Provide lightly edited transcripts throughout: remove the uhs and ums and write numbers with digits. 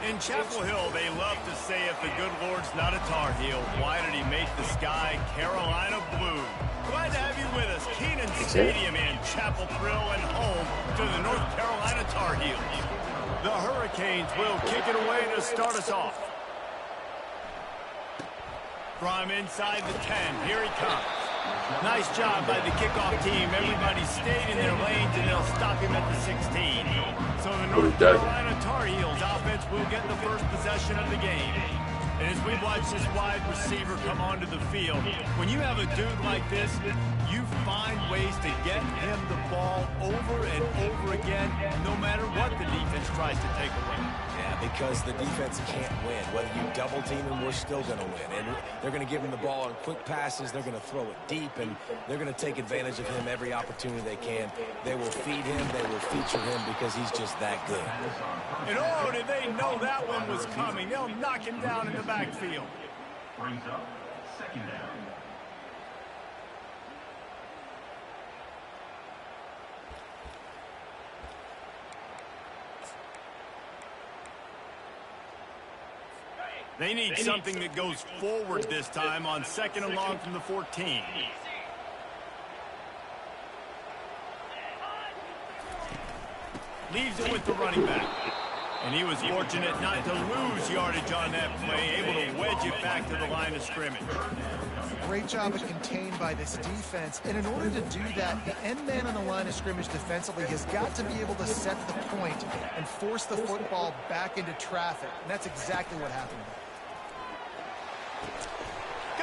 In Chapel Hill, they love to say if the good Lord's not a Tar Heel, why did he make the sky Carolina blue? Glad to have you with us. Kenan Stadium in Chapel Thrill and home to the North Carolina Tar Heels. The Hurricanes will kick it away to start us off. From inside the 10, here he comes. Nice job by the kickoff team. Everybody stayed in their lanes, and they'll stop him at the 16. So the North Carolina Tar Heels offense will get the first possession of the game. And as we watch this wide receiver come onto the field, when you have a dude like this, you find ways to get him the ball over and over again, no matter what the defense tries to take away. Yeah, because the defense can't win. Whether you double team him, we're still going to win. And they're going to give him the ball on quick passes. They're going to throw it deep, and they're going to take advantage of him every opportunity they can. They will feed him. They will feature him because he's just that good. And oh, did they know that one was coming. They'll knock him down in the backfield. Brings up second down. They need something that goes forward this time on second and long from the 14. Leaves it with the running back. And he was fortunate not to lose yardage on that play, able to wedge it back to the line of scrimmage. Great job of contained by this defense. And in order to do that, the end man on the line of scrimmage defensively has got to be able to set the point and force the football back into traffic. And that's exactly what happened.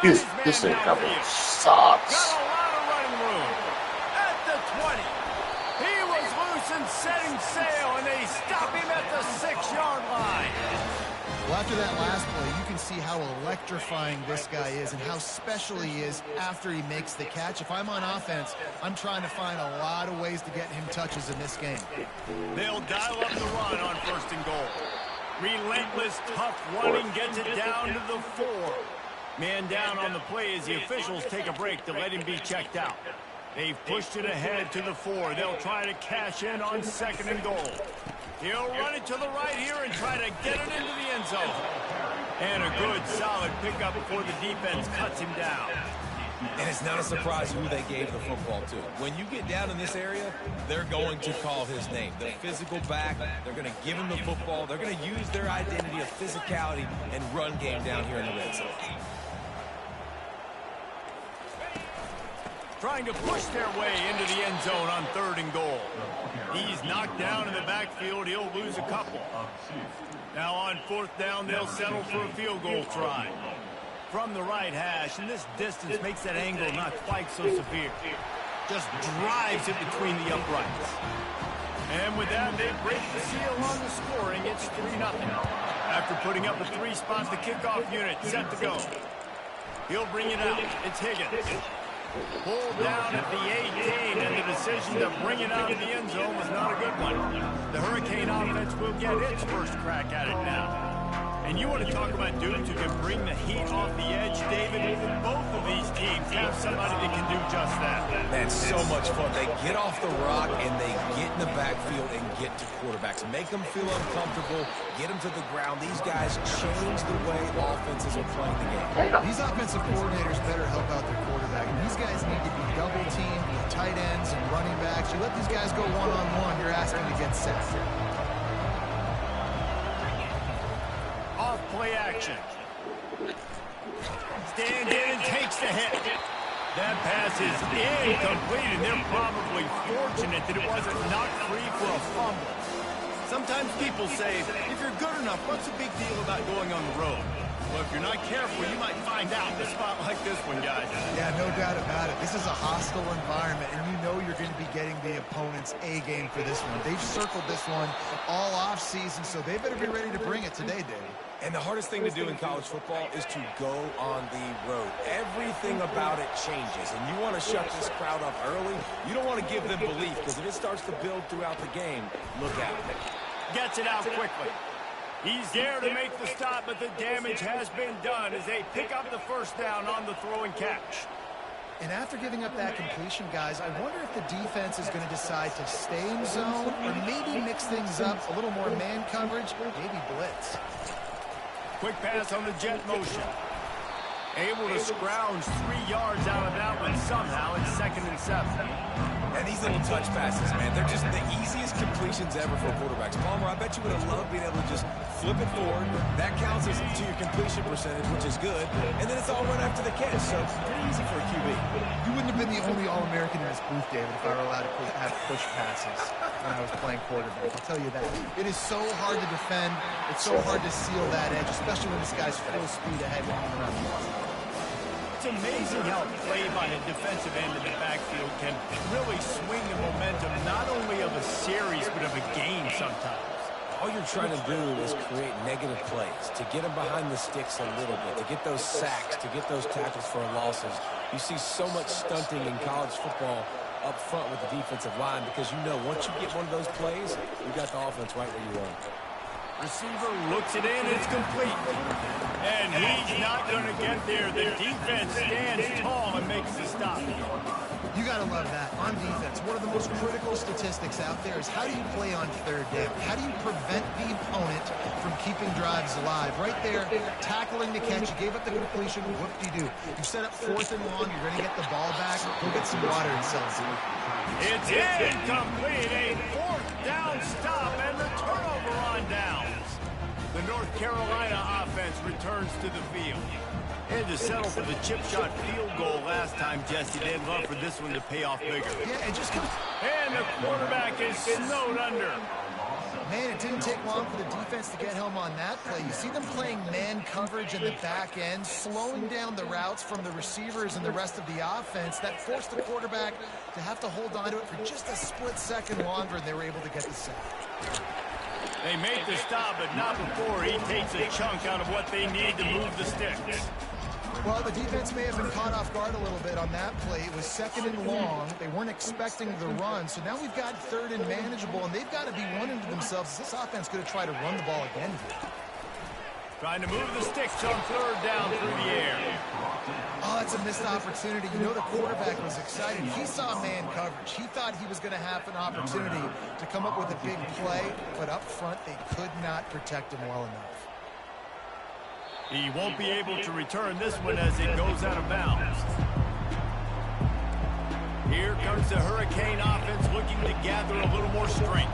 This thing couple sucks. Got a lot of running room. At the 20. He was loose and setting sail, and they stop him at the 6-yard line. Well, after that last play, you can see how electrifying this guy is and how special he is after he makes the catch. If I'm on offense, I'm trying to find a lot of ways to get him touches in this game. They'll dial up the run on first and goal. Relentless, tough running gets it down to the 4. Man down on the play as the officials take a break to let him be checked out. They've pushed it ahead to the 4. They'll try to cash in on second and goal. He'll run it to the right here and try to get it into the end zone. And a good, solid pickup before the defense cuts him down. And it's not a surprise who they gave the football to. When you get down in this area, they're going to call his name. The physical back, they're going to give him the football. They're going to use their identity of physicality and run game down here in the red zone. Trying to push their way into the end zone on third and goal. He's knocked down in the backfield. He'll lose a couple. Now on fourth down, they'll settle for a field goal try. From the right hash, and this distance makes that angle not quite so severe. Just drives it between the uprights. And with that, they break the seal on the scoring. It's 3-0. After putting up a 3-spot, the kickoff unit set to go. He'll bring it out. It's Higgins. Pulled down at the 18, and the decision to bring it out of the end zone was not a good one. The Hurricane offense will get its first crack at it now. And you want to talk about dudes who can bring the heat off the edge, David? Both of these teams have somebody that can do just that. That's so much fun. They get off the rock, and they get in the backfield and get to quarterbacks. Make them feel uncomfortable, get them to the ground. These guys change the way offenses are playing the game. These offensive coordinators better help out their quarterback. And these guys need to be double-teamed with tight ends and running backs. You let these guys go one-on-one, you're asking to get sacked. Off play action. Stands in and takes the hit. That pass is incomplete, and they're probably fortunate that it wasn't knocked free for a fumble. Sometimes people say, if you're good enough, what's the big deal about going on the road? Well, if you're not careful, you might find out in a spot like this one, guys. Yeah, no doubt about it. This is a hostile environment, and you know you're going to be getting the opponent's A-game for this one. They've circled this one all off-season, so they better be ready to bring it today, Davey. And the hardest thing to do in college football is to go on the road. Everything about it changes, and you want to shut this crowd up early. You don't want to give them belief, because if it starts to build throughout the game, look out. Gets it out quickly. He's there to make the stop, but the damage has been done as they pick up the first down on the throw and catch. And after giving up that completion, guys, I wonder if the defense is going to decide to stay in zone or maybe mix things up, a little more man coverage, maybe blitz. Quick pass on the jet motion. Able to scrounge 3 yards out of that one somehow. It's 2nd and 7. And these little touch passes, man, they're just the easiest completions ever for quarterbacks. Palmer, I bet you would have loved being able to just flip it forward. That counts as to your completion percentage, which is good. And then it's all run after the catch, so pretty easy for a QB. You wouldn't have been the only All-American in this booth, David, if I were allowed to have push passes when I was playing quarterback. I'll tell you that. It is so hard to defend. It's so hard to seal that edge, especially when this guy's full speed ahead running around the ball. It's amazing how play by a defensive end in the backfield can really swing the momentum not only of a series but of a game sometimes. All you're trying to do is create negative plays, to get them behind the sticks a little bit, to get those sacks, to get those tackles for losses. You see so much stunting in college football up front with the defensive line because you know once you get one of those plays, you got the offense right where you want. Receiver looks it in, it's complete. And he's not going to get there. The defense stands tall and makes the stop. You got to love that. On defense, one of the most critical statistics out there is how do you play on 3rd down? How do you prevent the opponent from keeping drives alive? Right there, tackling the catch. You gave up the completion. Whoop-de-doo. You set up 4th and long. You're going to get the ball back. Go get some water and sell it. It's incomplete. A 4th down stop and the turnover on downs. The North Carolina offense returns to the field. And to settle for the chip shot field goal last time, Jesse. They'd love for this one to pay off bigger. Yeah, it just comes. And the quarterback is snowed under. Man, it didn't take long for the defense to get home on that play. You see them playing man coverage in the back end, slowing down the routes from the receivers and the rest of the offense. That forced the quarterback to have to hold on to it for just a split second longer, and they were able to get the sack. They made the stop, but not before he takes a chunk out of what they need to move the sticks. Well, the defense may have been caught off guard a little bit on that play. It was 2nd and long. They weren't expecting the run. So now we've got 3rd and manageable, and they've got to be wondering to themselves, is this offense going to try to run the ball again here? Trying to move the sticks on 3rd down through the air. Oh, that's a missed opportunity. You know the quarterback was excited. He saw man coverage. He thought he was going to have an opportunity to come up with a big play, but up front they could not protect him well enough. He won't be able to return this one as it goes out of bounds. Here comes the Hurricane offense looking to gather a little more strength.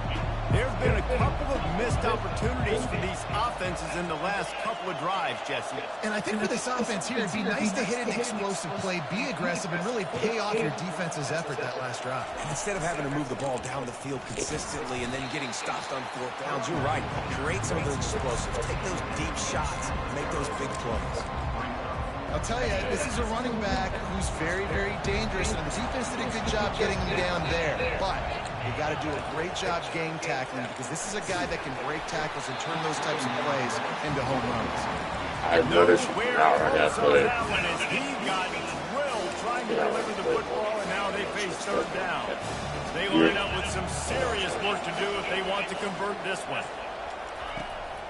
There have been a couple of missed opportunities for these offenses in the last couple of drives, Jesse. And I think for this offense here, it'd be nice to hit an explosive play, be aggressive, and really pay off your defense's effort that last drive. And instead of having to move the ball down the field consistently and then getting stopped on 4th downs, you're right. Create some of those explosives. Take those deep shots. Make those big plays. I'll tell you, this is a running back who's very, very dangerous, and the defense did a good job getting him down there. But you got to do a great job game tackling because this is a guy that can break tackles and turn those types of plays into home runs. I've noticed now I got played. He got drilled trying to deliver the football, and now they face 3rd down. They line up with some serious work to do if they want to convert this one.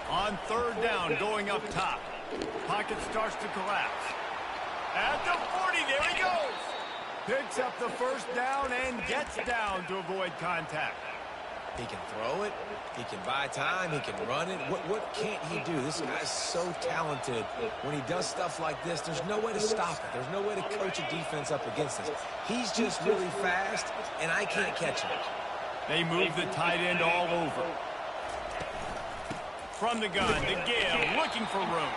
On 3rd down, going up top. Pocket starts to collapse. At the 40, there he goes. Picks up the 1st down and gets down to avoid contact. He can throw it. He can buy time. He can run it. What can't he do? This guy's so talented. When he does stuff like this, there's no way to stop it. There's no way to coach a defense up against this. He's just really fast, and I can't catch him. They move the tight end all over. From the gun, to Gale, looking for room.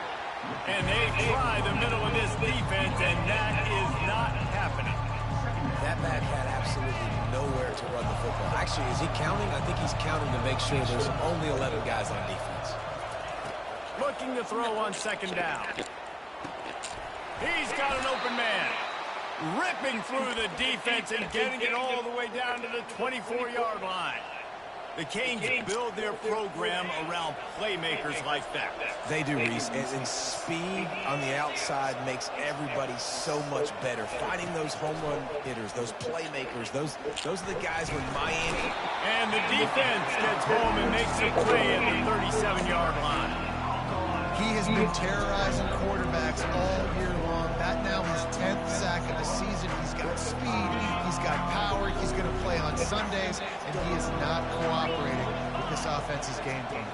And they try the middle of this defense, and that is not happening. That back had absolutely nowhere to run the football. Actually, is he counting? I think he's counting to make sure there's only 11 guys on defense. Looking to throw on 2nd down. He's got an open man. Ripping through the defense and getting it all the way down to the 24-yard line. The Canes build their program around playmakers like that. They do, Reese. And speed on the outside makes everybody so much better. Finding those home run hitters, those playmakers, those are the guys when Miami. And the defense gets home and makes a play at the 37-yard line. He has been terrorizing quarterbacks all year long. That now his 10th sack of the season. He's speed, he's got power, he's going to play on Sundays, and he is not cooperating with this offense's game plan.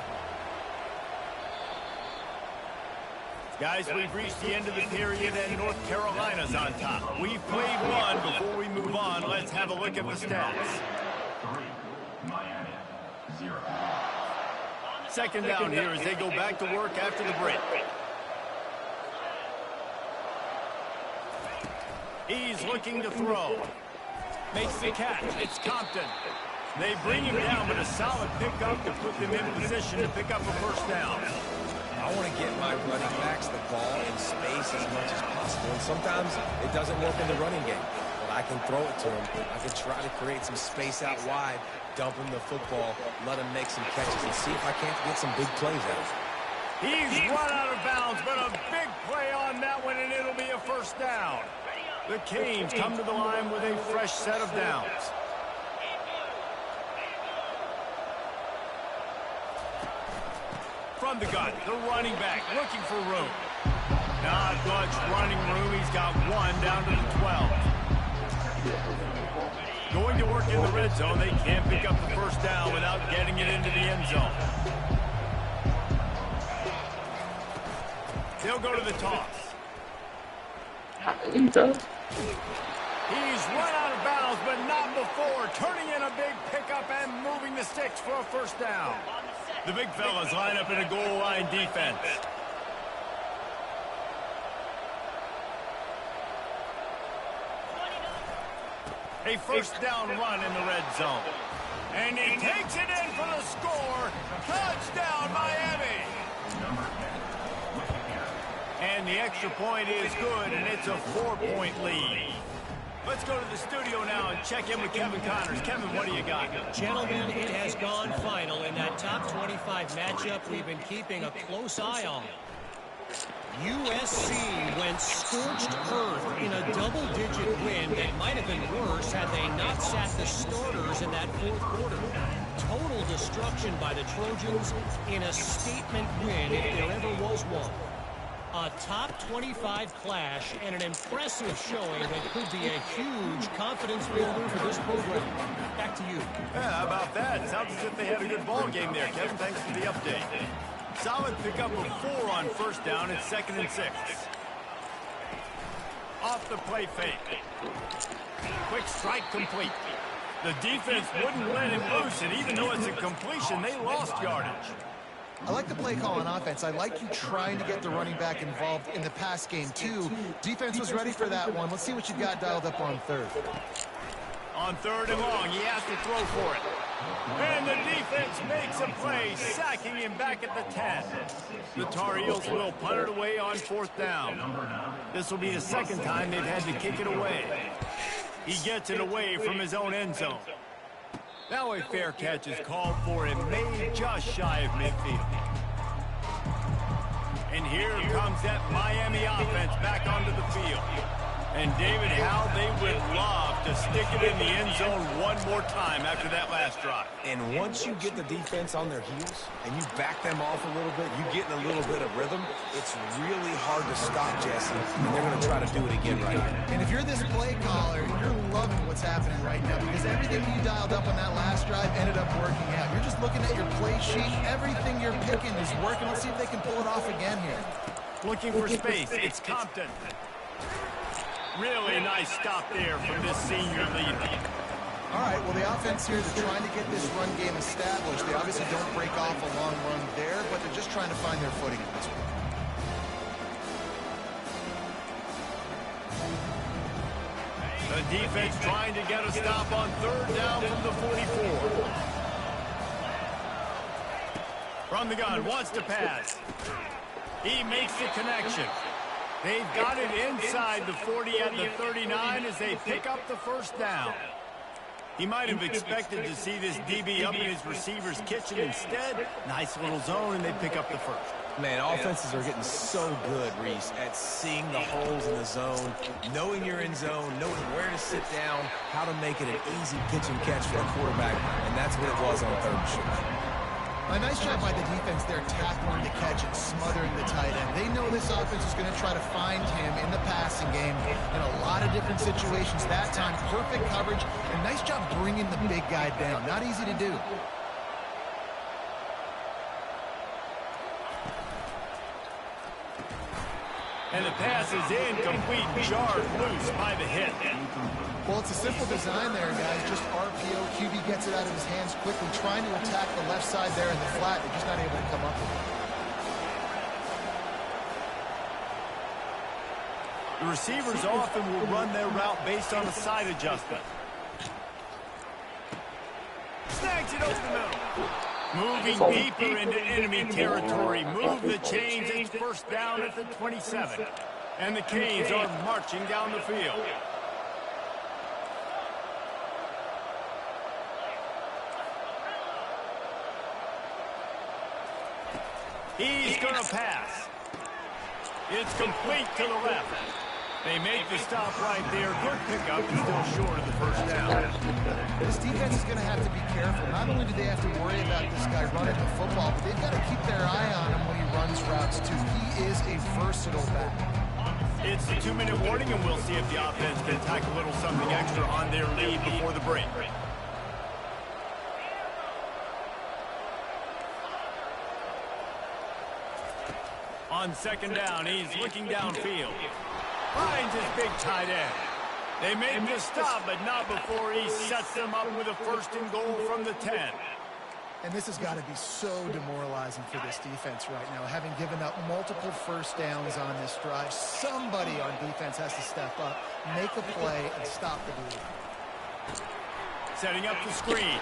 Guys, we've reached the end of the period, and North Carolina's on top. We've played one. Before we move on, let's have a look at the stats. 3, Miami, 0. Second down here as they go back to work after the break. He's looking to throw. Makes the catch. It's Compton. They bring him down, but a solid pickup to put them in position to pick up a first down. I want to get my running backs the ball in space as much as possible. And sometimes it doesn't work in the running game. But I can throw it to him. I can try to create some space out wide, dump him the football, let him make some catches, and see if I can't get some big plays out. He's run out of bounds, but a big play on that one, and it'll be a first down. The Canes come to the line with a fresh set of downs. From the gun, the running back looking for room. Not much running room. He's got one down to the 12. Going to work in the red zone. They can't pick up the first down without getting it into the end zone. They'll go to the toss. He's run out of bounds, but not before. Turning in a big pickup and moving the sticks for a first down. The big fellas line up in a goal line defense. A first down run in the red zone. And he takes it in for the score. Touchdown, Miami. And the extra point is good, and it's a 4-point lead. Let's go to the studio now and check in with Kevin Connors. Kevin, what do you got? Gentlemen, it has gone final in that top 25 matchup we've been keeping a close eye on. USC went scorched earth in a double-digit win that might have been worse had they not sat the starters in that fourth quarter. Total destruction by the Trojans in a statement win if there ever was one. A top 25 clash and an impressive showing that could be a huge confidence builder for this program. Back to you. Yeah, how about that? Sounds as if they had a good ball game there, Kevin. Thanks for the update. Solid pickup of 4 on first down. It's 2nd and 6. Off the play fake. Quick strike complete. The defense wouldn't let him loose, and even though it's a completion, they lost yardage. I like the play call on offense. I like you trying to get the running back involved in the pass game, too. Defense was ready for that one. Let's see what you've got dialed up on third. On 3rd and long, he has to throw for it. And the defense makes a play, sacking him back at the 10. The Tar Heels will punt it away on 4th down. This will be the 2nd time they've had to kick it away. He gets it away from his own end zone. Now a fair catch is called for and made just shy of midfield. And here comes that Miami offense back onto the field. And David, how they would love to stick it in the end zone one more time after that last drive. And once you get the defense on their heels and you back them off a little bit, you get in a little bit of rhythm, it's really hard to stop, Jesse. And they're going to try to do it again right here. And if you're this play caller, you're loving what's happening right now because everything you dialed up on that last drive ended up working out. You're just looking at your play sheet. Everything you're picking is working. Let's see if they can pull it off again here. Looking for space. It's Compton. Really nice stop there from this senior leader. All right, well, the offense here, they're trying to get this run game established. They obviously don't break off a long run there, but they're just trying to find their footing in this one. The defense trying to get a stop on 3rd down from the 44. From the gun, wants to pass. He makes the connection. They've got it inside the 40 at the 39 as they pick up the first down. He might have expected to see this DB up in his receiver's kitchen. Instead, nice little zone, and they pick up the first. Man, offenses are getting so good, Reese, at seeing the holes in the zone, knowing you're in zone, knowing where to sit down, how to make it an easy pitch and catch for the quarterback, and that's what it was on 3rd and short. A nice job by the defense there, tackling the catch and smothering the tight end. They know this offense is going to try to find him in the passing game in a lot of different situations. That time, perfect coverage, and nice job bringing the big guy down. Not easy to do. And the pass is incomplete, jarred loose by the hit. Well, it's a simple design there, guys. Just RPO. QB gets it out of his hands quickly, trying to attack the left side there in the flat. They're just not able to come up with it. The receivers often will run their route based on a side adjustment. Snags it over the middle. Moving deeper into enemy territory. Move the chains. It's first down at the 27. And the Canes are marching down the field. He's going to pass. It's complete to the left. They make the stop right there. Good pickup, still short of the first down. This defense is going to have to be careful. Not only do they have to worry about this guy running the football, but they've got to keep their eye on him when he runs routes, too. He is a versatile back. It's the 2-minute warning, and we'll see if the offense can tack a little something extra on their lead before the break. On second down, he's looking downfield. Finds his big tight end. They make the stop, but not before he sets them up with a first and goal from the 10. And this has got to be so demoralizing for this defense right now. Having given up multiple first downs on this drive, somebody on defense has to step up, make a play, and stop the bleed. Setting up the screen.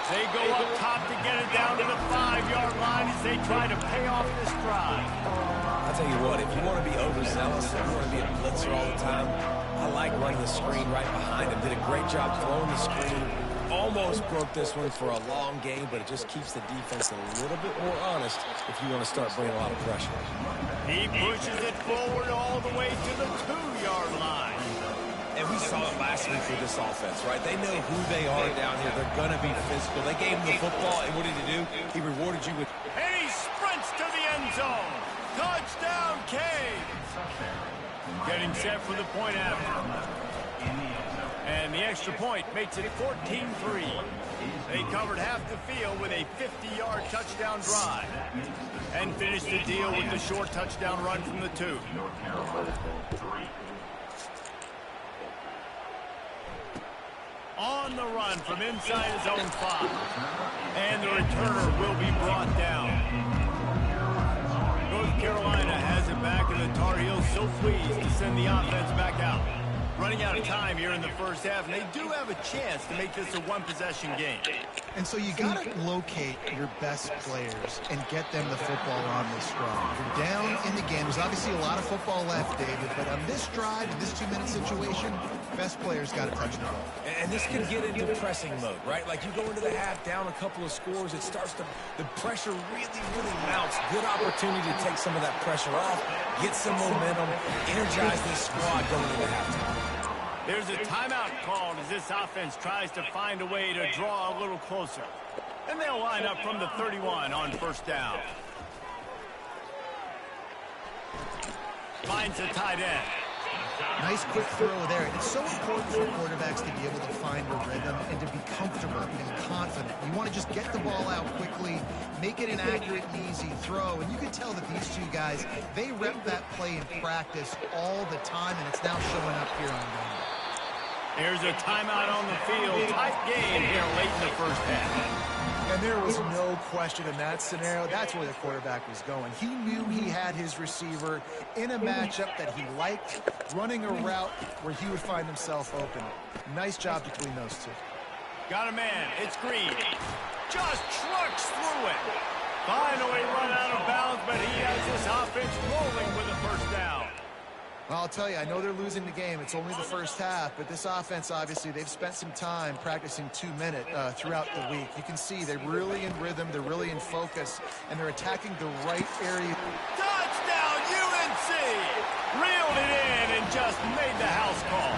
They go up top to get it down to the 5-yard line as they try to pay off this drive. I'll tell you what, if you want to be overzealous, if you want to be a blitzer all the time, I like running the screen right behind him. Did a great job throwing the screen. Almost broke this one for a long game, but it just keeps the defense a little bit more honest if you want to start bringing a lot of pressure. He pushes it forward all the way to the 2-yard line. And we saw it last week with this offense, right? They know who they are down here. They're going to be physical. They gave him the football, and what did he do? He rewarded you with... And he sprints to the end zone. Touchdown, Canes. Getting set for the point after. And the extra point makes it 14-3. They covered half the field with a 50-yard touchdown drive. And finished the deal with the short touchdown run from the 2. On the run from inside his own 5. And the returner will be brought down. North Carolina has it back, and the Tar Heels so pleased to send the offense back out. Running out of time here in the first half, and they do have a chance to make this a one-possession game. And so you got to locate your best players and get them the football on this drive. You're down in the game. There's obviously a lot of football left, David, but on this drive, in this 2-minute situation, best players got to touch the ball. And this can get into pressing mode, right? Like you go into the half down a couple of scores, it starts to, the pressure really mounts. Good opportunity to take some of that pressure off, get some momentum, energize this squad going into halftime. There's a timeout called as this offense tries to find a way to draw a little closer. And they'll line up from the 31 on first down. Finds a tight end. Nice quick throw there. It's so important for quarterbacks to be able to find a rhythm and to be comfortable and confident. You want to just get the ball out quickly, make it an accurate and easy throw. And you can tell that these two guys, they rep that play in practice all the time, and it's now showing up here on game. Here's a timeout on the field. Tight game here late in the first half. And there was no question in that scenario. That's where the quarterback was going. He knew he had his receiver in a matchup that he liked, running a route where he would find himself open. Nice job between those two. Got a man. It's Green. Just trucks through it. Finally run out of bounds, but he has this offense rolling with a first down. Well, I'll tell you, I know they're losing the game. It's only the first half, but this offense, obviously, they've spent some time practicing 2-minute throughout the week. You can see they're really in rhythm, they're really in focus, and they're attacking the right area. Touchdown, UNC! Reeled it in and just made the house call.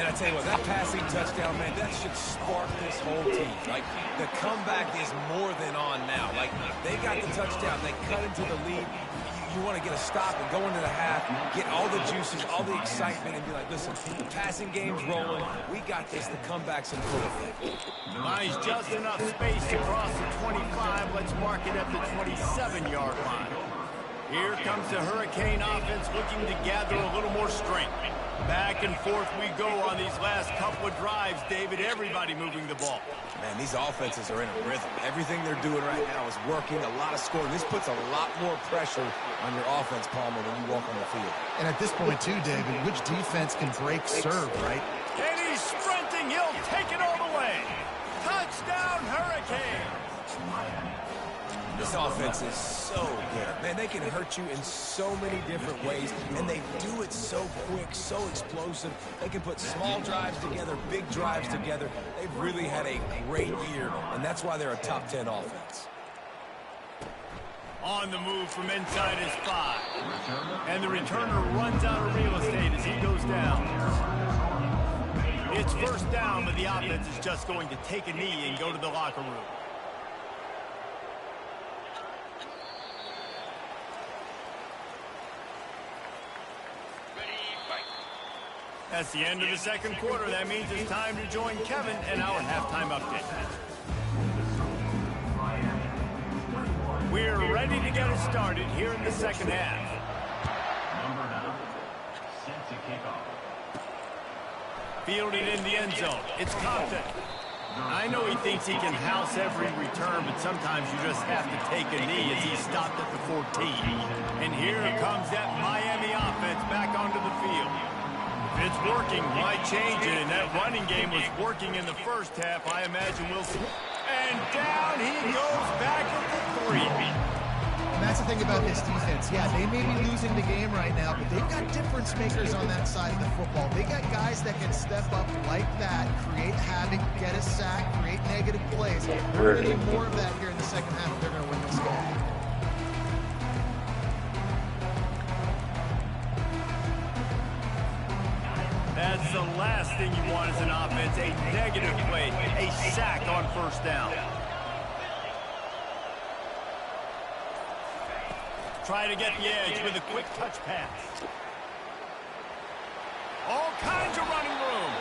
And I tell you what, that passing touchdown, man, that should spark this whole team. Like, the comeback is more than on now. Like, they got the touchdown. They cut into the lead. You want to get a stop and go into the half, get all the juices, all the excitement, and be like, listen, the passing game's rolling. We got this. The comeback's in full effect. Buys just enough space to cross the 25. Let's mark it at the 27-yard line. Here comes the Hurricane offense looking to gather a little more strength. Back and forth we go on these last couple of drives, David. Everybody moving the ball. Man, these offenses are in a rhythm. Everything they're doing right now is working, a lot of scoring. This puts a lot more pressure on your offense, Palmer, when you walk on the field. And at this point, too, David, which defense can break serve, right? And he's sprinting. He'll take it all the way. Touchdown, Hurricane. This offense is so good. Man, they can hurt you in so many different ways, and they do it so quick, so explosive. They can put small drives together, big drives together. They've really had a great year, and that's why they're a top 10 offense. On the move from inside his 5. And the returner runs out of real estate as he goes down. It's first down, but the offense is just going to take a knee and go to the locker room. That's the end of the second quarter. That means it's time to join Kevin and our halftime update. We're ready to get it started here in the second half. Number 9, set to kick off. Fielding in the end zone. It's Compton. I know he thinks he can house every return, but sometimes you just have to take a knee as he stopped at the 14. And here comes that Miami offense back onto the field. If it's working, why change it? And that running game was working in the first half. I imagine we'll see. And down he goes back at the 3. And that's the thing about this defense. Yeah, they may be losing the game right now, but they've got difference makers on that side of the football. They got guys that can step up like that, create havoc, get a sack, create negative plays. They're going to need more of that here in the second half if they're going to win this game. That's the last thing you want as an offense, a negative play, a sack on first down. Try to get the edge with a quick touch pass. All kinds of running room.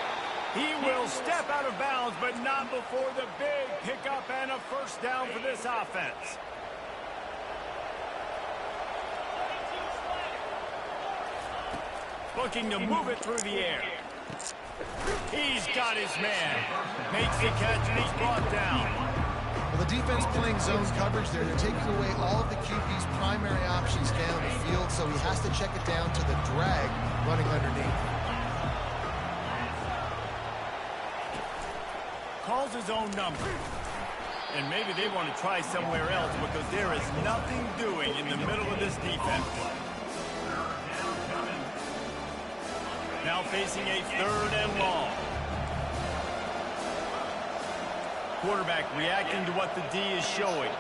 He will step out of bounds, but not before the big pickup and a first down for this offense. Looking to move it through the air. He's got his man. Makes the catch and he's brought down. Well, the defense playing zone coverage there. They're taking away all of the QB's primary options down the field, so he has to check it down to the drag running underneath. Calls his own number. And maybe they want to try somewhere else because there is nothing doing in the middle of this defense. Now facing a 3rd and long. Quarterback reacting to what the D is showing.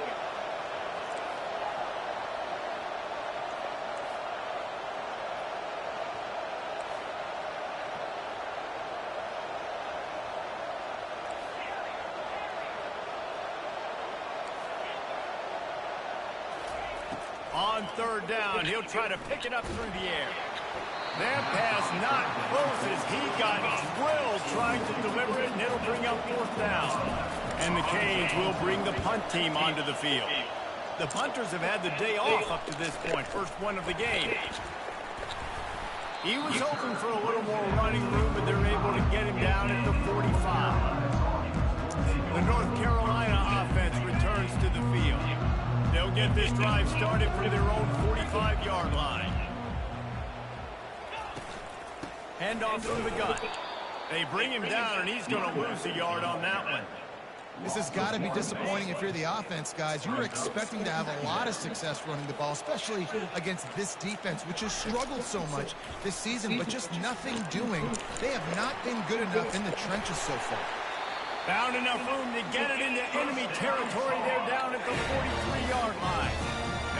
On 3rd down, he'll try to pick it up through the air. That pass not close as he got drilled trying to deliver it, and it'll bring up 4th down. And the Canes will bring the punt team onto the field. The punters have had the day off up to this point, first one of the game. He was hoping for a little more running room, but they're able to get him down at the 45. The North Carolina offense returns to the field. They'll get this drive started from their own 45-yard line. Handoff through the gut. They bring him down, and he's going to lose a yard on that one. This has got to be disappointing if you're the offense, guys. You were expecting to have a lot of success running the ball, especially against this defense, which has struggled so much this season, but just nothing doing. They have not been good enough in the trenches so far. Found enough room to get it into enemy territory. They're down at the 43-yard line.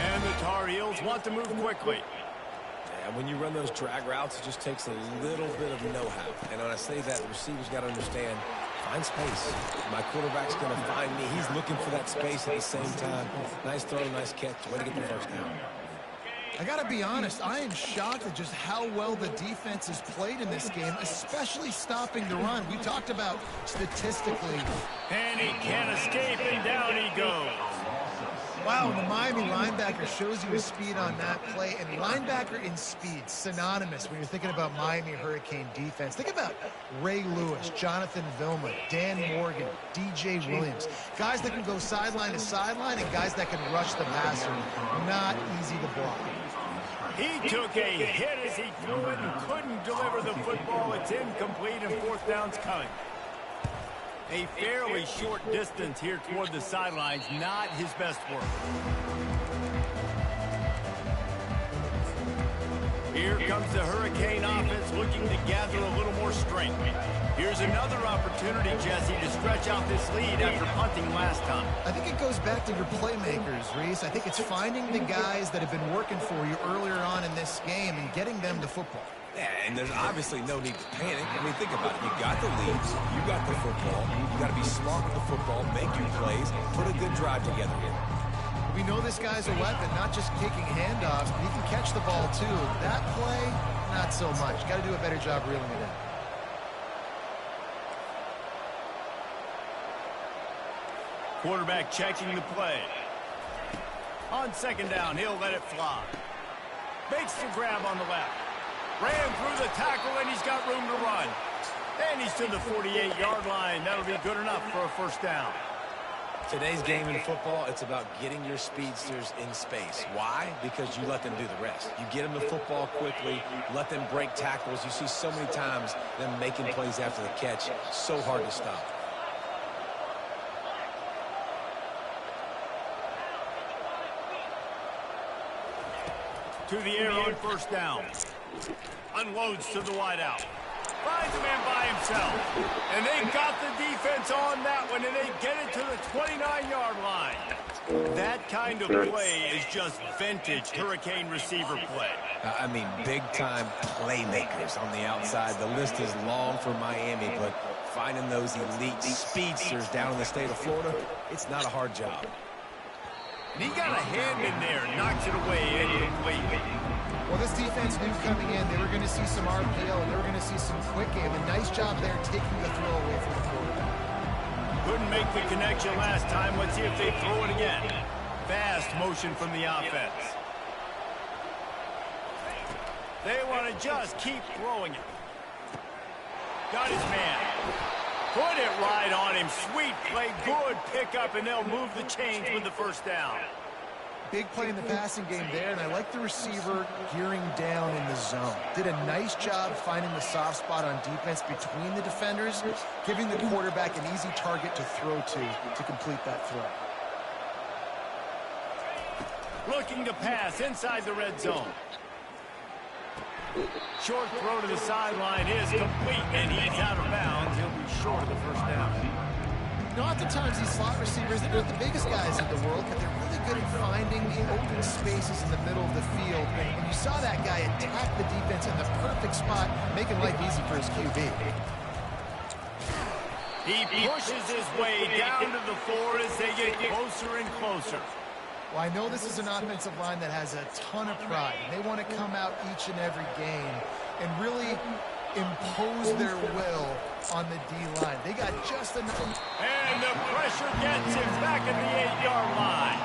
And the Tar Heels want to move quickly. And when you run those drag routes, it just takes a little bit of know-how. And when I say that, the receiver's got to understand, find space. My quarterback's going to find me. He's looking for that space at the same time. Nice throw, nice catch. Way to get the first down. I got to be honest, I am shocked at just how well the defense has played in this game, especially stopping the run. We talked about statistically. And he can't escape, and down he goes. Wow, the Miami linebacker shows you his speed on that play, and linebacker in speed, synonymous when you're thinking about Miami Hurricane defense. Think about Ray Lewis, Jonathan Vilma, Dan Morgan, DJ Williams. Guys that can go sideline to sideline and guys that can rush the passer. Not easy to block. He took a hit as he threw it and couldn't deliver the football. It's incomplete and fourth down's coming. A fairly short distance here toward the sidelines, not his best work. Here comes the Hurricane offense looking to gather a little more strength. Here's another opportunity, Jesse, to stretch out this lead after punting last time. I think it goes back to your playmakers, Reese. I think it's finding the guys that have been working for you earlier on in this game and getting them the football. Yeah, and there's obviously no need to panic. I mean, think about it. You got the leads, you got the football, you got to be smart with the football, make your plays, put a good drive together here. We know this guy's a weapon, not just kicking handoffs, but he can catch the ball too. That play, not so much. Got to do a better job reeling it in. Quarterback checking the play. On second down, he'll let it fly. Makes the grab on the left. Ran through the tackle, and he's got room to run. And he's to the 48-yard line. That'll be good enough for a first down. Today's game in football, it's about getting your speedsters in space. Why? Because you let them do the rest. You get them the football quickly, let them break tackles. You see so many times them making plays after the catch. So hard to stop. To the air on first down. Unloads to the wideout. Finds a man by himself. And they got the defense on that one, and they get it to the 29-yard line. That kind of play is just vintage Hurricane receiver play. I mean, big-time playmakers on the outside. The list is long for Miami, but finding those elite speedsters down in the state of Florida, it's not a hard job. And he got a hand in there, knocks it away, incomplete. Well, this defense knew coming in they were going to see some RPO, and they were going to see some quick game. A nice job there taking the throw away from the quarterback. Couldn't make the connection last time. Let's see if they throw it again. Fast motion from the offense. They want to just keep throwing it. Got his man. Put it right on him. Sweet play. Good pickup, and they'll move the chains with the first down. Big play in the passing game there, and I like the receiver gearing down in the zone. Did a nice job finding the soft spot on defense between the defenders, giving the quarterback an easy target to throw to complete that throw. Looking to pass inside the red zone. Short throw to the sideline is complete, and he's out of bounds. He'll be short of the first down. You know, oftentimes these slot receivers, they're not the biggest guys in the world, but they're really good at finding the open spaces in the middle of the field. And you saw that guy attack the defense in the perfect spot, making life easy for his QB. He pushes his way down to the floor as they get closer and closer. Well, I know this is an offensive line that has a ton of pride, and they want to come out each and every game and really impose their will on the D-line. They got just enough. And the pressure gets him back at the 8-yard line.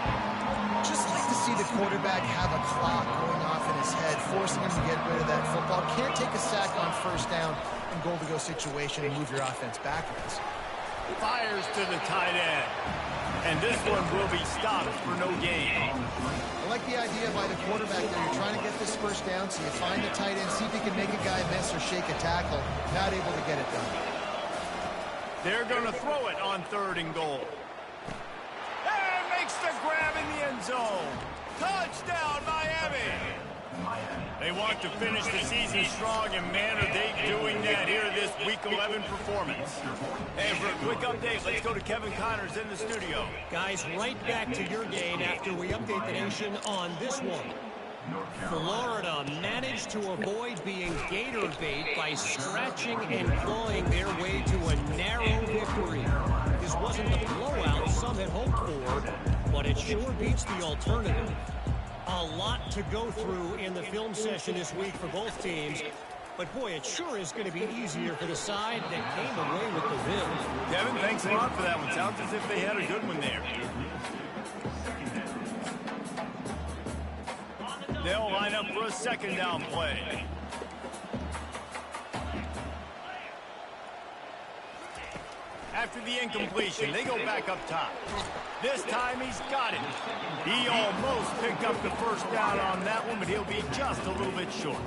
Just like to see the quarterback have a clock going off in his head, forcing him to get rid of that football. Can't take a sack on first down in goal-to-go situation and move your offense backwards. Fires to the tight end. And this one will be stopped for no gain. I like the idea by the quarterback there. You're trying to get this first down, so you find the tight end, see if you can make a guy miss or shake a tackle. Not able to get it done. They're going to throw it on 3rd and goal. And makes the grab in the end zone. Touchdown, Miami. They want to finish the season strong, and man, are they doing that here in this Week 11 performance. And for a quick update, let's go to Kevin Connors in the studio. Guys, right back to your game after we update the nation on this one. Florida Florida managed to avoid being gator bait by scratching and clawing their way to a narrow victory. This wasn't the blowout some had hoped for, but it sure beats the alternative. A lot to go through in the film session this week for both teams. But, boy, it sure is going to be easier for the side that came away with the win. Kevin, thanks a lot for that one. Sounds as if they had a good one there. They'll line up for a second down play. After the incompletion, they go back up top. This time he's got it. He almost picked up the first down on that one, but he'll be just a little bit short.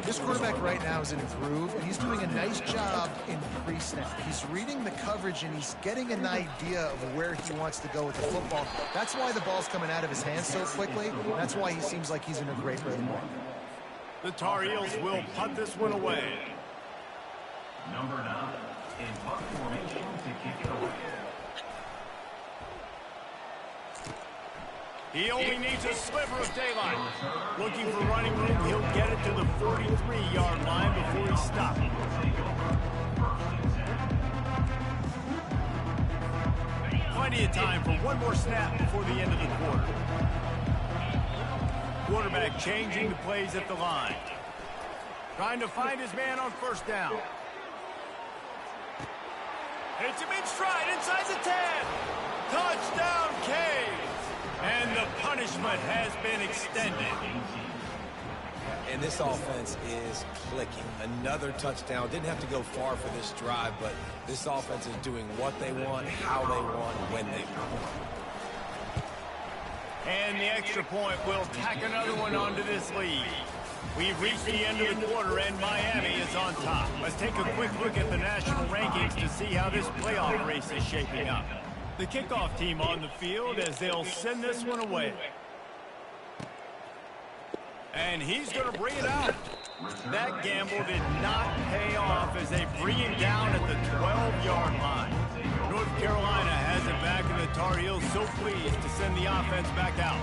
This quarterback right now is in a groove, and he's doing a nice job in pre-snap. He's reading the coverage, and he's getting an idea of where he wants to go with the football. That's why the ball's coming out of his hands so quickly. That's why he seems like he's in a great rhythm. The Tar Heels will punt this one away. Number 9 in punt formation to kick it away. He only needs a sliver of daylight. Looking for running room, he'll get it to the 43-yard line before he stops. Plenty of time for one more snap before the end of the quarter. Quarterback changing the plays at the line. Trying to find his man on first down. Hits him in stride inside the 10. Touchdown, Caves. And the punishment has been extended. And this offense is clicking. Another touchdown. Didn't have to go far for this drive, but this offense is doing what they want, how they want, when they want. And the extra point will tack another one onto this lead. We've reached the end of the quarter, and Miami is on top. Let's take a quick look at the national rankings to see how this playoff race is shaping up. The kickoff team on the field as they'll send this one away. And he's going to bring it out. That gamble did not pay off as they bring him down at the 12-yard line. North Carolina has it back, and the Tar Heels so pleased to send the offense back out.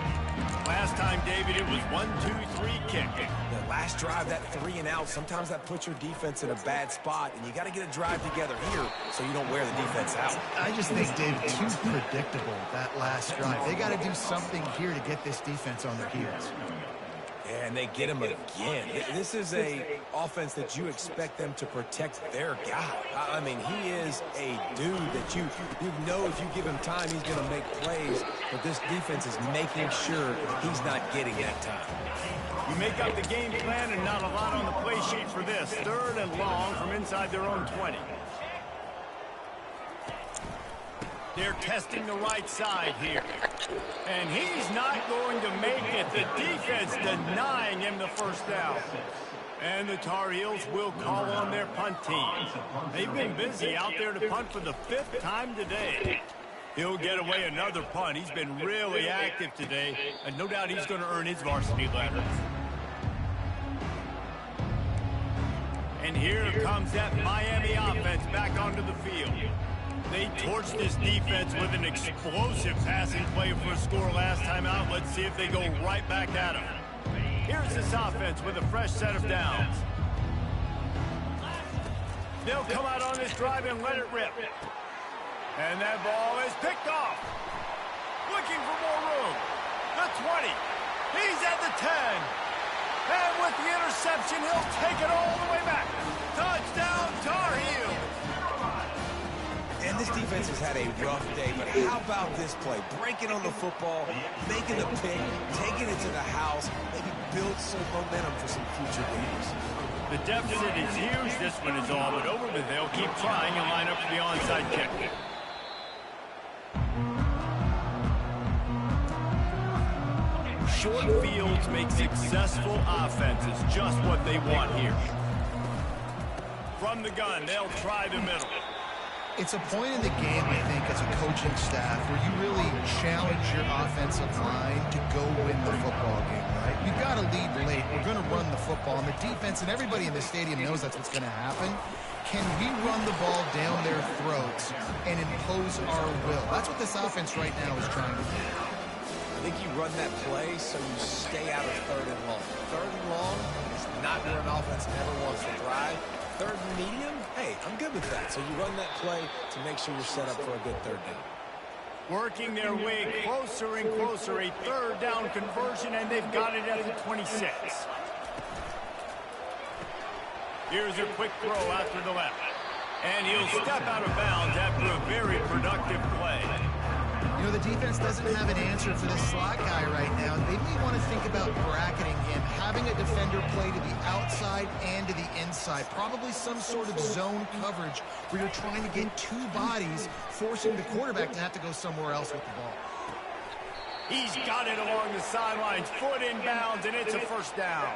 Last time, David, it was 1-2-3 kick. The last drive, that 3 and out, sometimes that puts your defense in a bad spot, and you got to get a drive together here so you don't wear the defense out. I just think, Dave, too predictable, that last drive. They got to do something here to get this defense on their heels. Yeah, and they get him again. This is a offense that you expect them to protect their guy. I mean, he is a dude that you know if you give him time, he's going to make plays. But this defense is making sure he's not getting that time. You make up the game plan and not a lot on the play sheet for this. 3rd and long from inside their own 20. They're testing the right side here. And he's not going to make it. The defense denying him the first down. And the Tar Heels will call on their punt team. They've been busy out there to punt for the 5th time today. He'll get away another punt. He's been really active today. And no doubt he's going to earn his varsity letter. And here comes that Miami offense back onto the field. They torched this defense with an explosive passing play for a score last time out. Let's see if they go right back at him. Here's this offense with a fresh set of downs. They'll come out on this drive and let it rip. And that ball is picked off. Looking for more room. The 20. He's at the 10. And with the interception, he'll take it all the way back. Touchdown, Tar Heels. And this defense has had a rough day, but how about this play? Breaking on the football, making the pick, taking it to the house, maybe build some momentum for some future games. The deficit is huge. This one is all but over, but they'll keep trying and line up for the onside kick. Short fields make successful offenses just what they want here. From the gun, they'll try the middle. It's a point in the game, I think, as a coaching staff where you really challenge your offensive line to go win the football game, right? You've got to lead late. We're going to run the football. And the defense and everybody in the stadium knows that's what's going to happen. Can we run the ball down their throats and impose our will? That's what this offense right now is trying to do. I think you run that play so you stay out of 3rd and long. 3rd and I'm good with that. So you run that play to make sure you're set up for a good third down. Working their way closer and closer, a third down conversion, and they've got it at the 26. Here's a quick throw out to the left. And he'll step out of bounds after a very productive play. You know, the defense doesn't have an answer for this slot guy right now. They may want to think about bracketing him, having a defender play to the outside and to the inside. Probably some sort of zone coverage where you're trying to get two bodies, forcing the quarterback to have to go somewhere else with the ball. He's got it along the sidelines, foot in bounds, and it's a first down.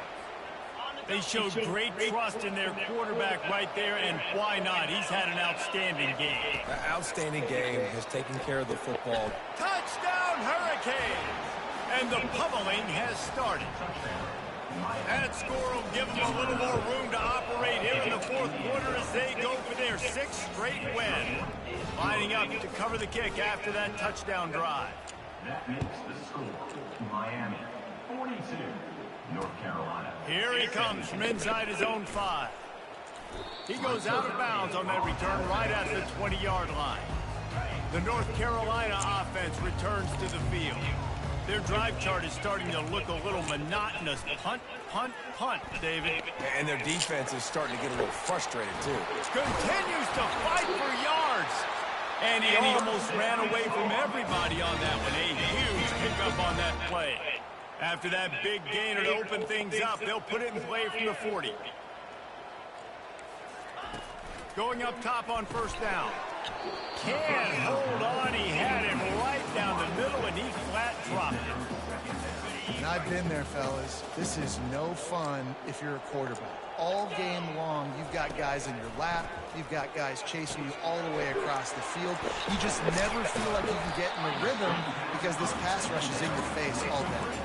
They showed great trust in their quarterback right there, and why not? He's had an outstanding game. An outstanding game, has taken care of the football. Touchdown, Hurricanes! And the pummeling has started. That score will give them a little more room to operate here in the fourth quarter as they go for their sixth straight win. Lining up to cover the kick after that touchdown drive. That makes the score Miami 42. North Carolina. Here he comes from inside his own 5. He goes out of bounds on that return right at the 20-yard line. The North Carolina offense returns to the field. Their drive chart is starting to look a little monotonous. Punt, punt, punt, David. And their defense is starting to get a little frustrated, too. Continues to fight for yards. And he almost ran away from everybody on that one. A huge pickup on that play. After that big gainer to open things up, they'll put it in play from the 40. Going up top on first down. Can't hold on. He had it right down the middle, and he flat dropped it. And I've been there, fellas. This is no fun if you're a quarterback. All game long, you've got guys in your lap. You've got guys chasing you all the way across the field. You just never feel like you can get in the rhythm because this pass rush is in your face all day.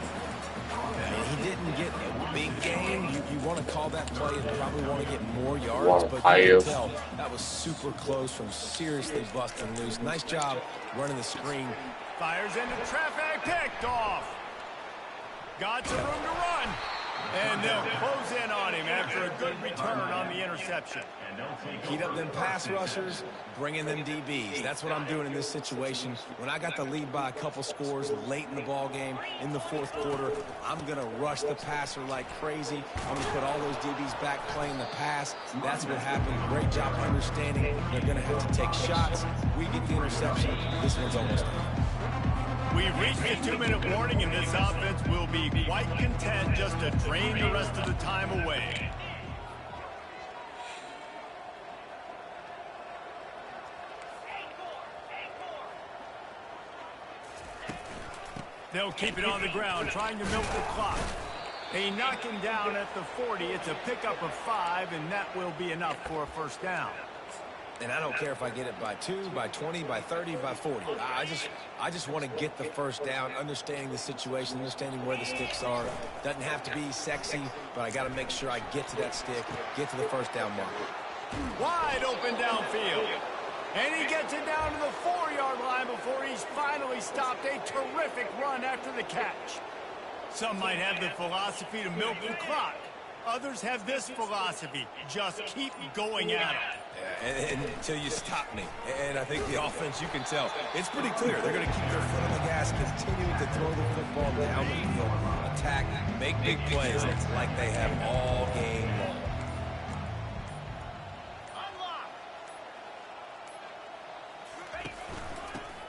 He didn't get a big gain. You want to call that play and probably want to get more yards, but you can tell that was super close from seriously busting loose. Nice job running the screen. Fires into traffic, picked off. Got some room to run. And they'll close in on him after a good return on the interception. Heat up them pass rushers, bring in them DBs. That's what I'm doing in this situation. When I got the lead by a couple scores late in the ball game, in the fourth quarter, I'm going to rush the passer like crazy. I'm going to put all those DBs back playing the pass. That's what happened. Great job understanding they're going to have to take shots. We get the interception. This one's almost done. We've reached a 2-minute warning, and this offense will be quite content just to drain the rest of the time away. They'll keep it on the ground, trying to milk the clock. They knock him down at the 40. It's a pickup of 5, and that will be enough for a first down. And I don't care if I get it by 2, by 20, by 30, by 40. I just want to get the first down, understanding the situation, understanding where the sticks are. Doesn't have to be sexy, but I got to make sure I get to that stick, get to the first down marker. Wide open downfield. And he gets it down to the 4-yard line before he's finally stopped. A terrific run after the catch. Some might have the philosophy to milk the clock. Others have this philosophy. Just keep going at it. Yeah, and until you stop me. And I think the offense, you can tell, it's pretty clear. They're going to keep their foot on the gas, continuing to throw the football down the field, attack, make big plays like they have all game long.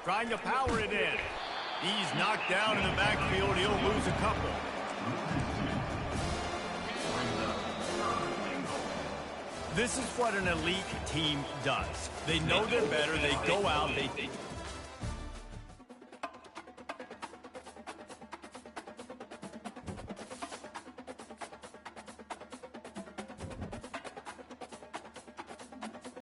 Trying to power it in. He's knocked down in the backfield. He'll lose a couple. This is what an elite team does. They know they're better. They go out. They